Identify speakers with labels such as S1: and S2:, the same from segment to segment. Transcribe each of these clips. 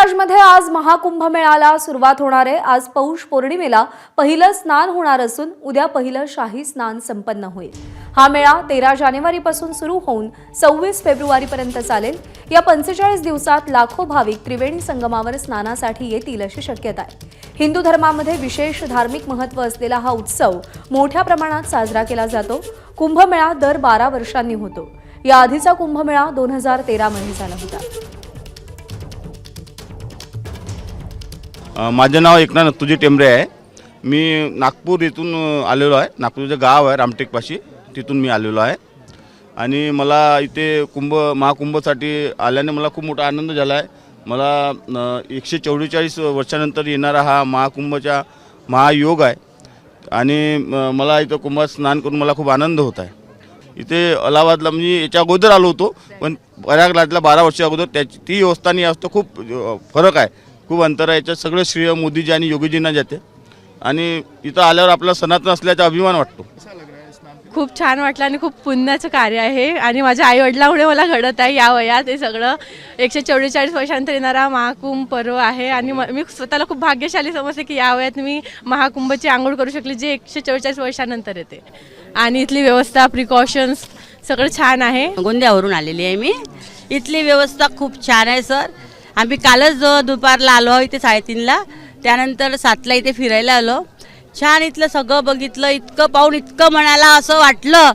S1: प्रयागराजमध्ये आज महाकुंभमेळ्याला सुरुवात होणार आहे। आज पौष पौर्णिमेला पहिलं स्नान होणार असून उद्या पहिलं शाही स्नान संपन्न होईल। हा मेळा 13 जानेवारीपासून सुरू होऊन 26 फेब्रुवारीपर्यंत चालेल। या 45 दिवसात लाखो भाविक त्रिवेणी संगमावर स्नानासाठी येतील अशी शक्यता आहे। हिंदू धर्मामध्ये विशेष धार्मिक महत्त्व असलेला हा उत्सव मोठ्या प्रमाणात साजरा केला जातो। कुंभमेळा दर 12 वर्षांनी होतो। या आधीचा कुंभमेळा 2013 मध्ये झाला होता।
S2: माझे नाव एकनाथ नत्तूजी टेंबरे आहे। मी नागपूर इथून आलेलो आहे। नागपूरचं गाव आहे रामटेकपाशी, तिथून मी आलेलो आहे आणि मला इथे महाकुंभसाठी आल्याने मला खूप मोठा आनंद झाला आहे। मला 144 वर्षानंतर येणारा हा महाकुंभचा महायोग आहे आणि मला इथं कुंभात स्नान करून मला खूप आनंद होत आहे। इथे अलाहाबादला म्हणजे याच्या अगोदर आलो होतो, पण प्रयागराजला 12 वर्षा अगोदर ती व्यवस्था आणि व्यवस्था खूप फरक आहे, खूप अंतर आहे। याच्यात सगळं श्रेय मोदीजी आणि योगीजींना जाते आणि इथं आल्यावर आपला सनातन असल्याचा अभिमान वाटतो।
S3: खूप छान वाटलं आणि खूप पुण्याचं कार्य आहे आणि माझ्या आईवडिलांमुळे मला घडत आहे। या वयात हे सगळं 144 वर्षांनंतर येणारा महाकुंभ पर्व आहे आणि मी स्वतःला खूप भाग्यशाली समजते की या वयात मी महाकुंभची आंघोळ करू शकले, जे 144 वर्षांनंतर येते। आणि इथली व्यवस्था, प्रिकॉशन्स सगळं छान आहे।
S4: गोंदियावरून आलेली आहे मी। इथली व्यवस्था खूप छान आहे सर। आम्ही कालच दुपारला आलो इथे 3:30ला, त्यानंतर 7ला इथे फिरायला आलो। छान इथलं सगळं बघितलं, इतकं पाहून इतकं मनाला असं वाटलं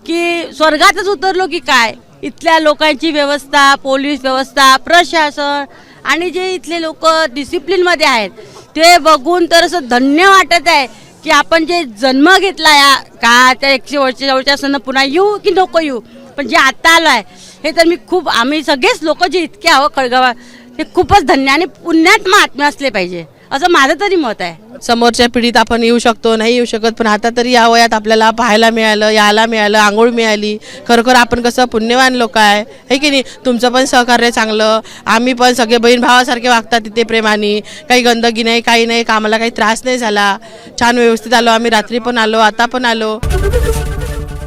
S4: की स्वर्गातच उतरलो की काय। इथल्या लोकांची व्यवस्था, पोलीस व्यवस्था, प्रशासन आणि जे इथले लोक डिसिप्लिनमध्ये आहेत ते बघून तर असं धन्य वाटत आहे की आपण जे जन्म घेतला या का त्या 100 वर्षाच्या असताना पुन्हा येऊ की नको येऊ, पण जे आता आलो आहे हे तर आम्ही सगळेच लोक जे इतके आहो खळगावा हे खूपच धन्य आणि पुण्यात महात्म्य असले पाहिजे असं माझं तरी मत आहे।
S5: समोरच्या पिढीत आपण येऊ शकतो, नाही येऊ शकत, पण आता तरी या वयात आपल्याला पाहायला मिळालं, यायला मिळालं, आंघोळ मिळाली। खरोखर आपण कसं पुण्यवान लोक आहे की नाही। तुमचं पण सहकार्य चांगलं, आम्ही पण सगळे बहीण भावासारखे वागतात तिथे प्रेमाने, काही गंदगी नाही, काही नाही, कामाला काही त्रास नाही झाला। छान व्यवस्थित आलो आम्ही, रात्री पण आलो, आता पण आलो।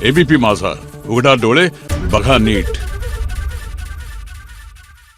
S6: एबीपी माझा, उघडा डोळे बघा नीट।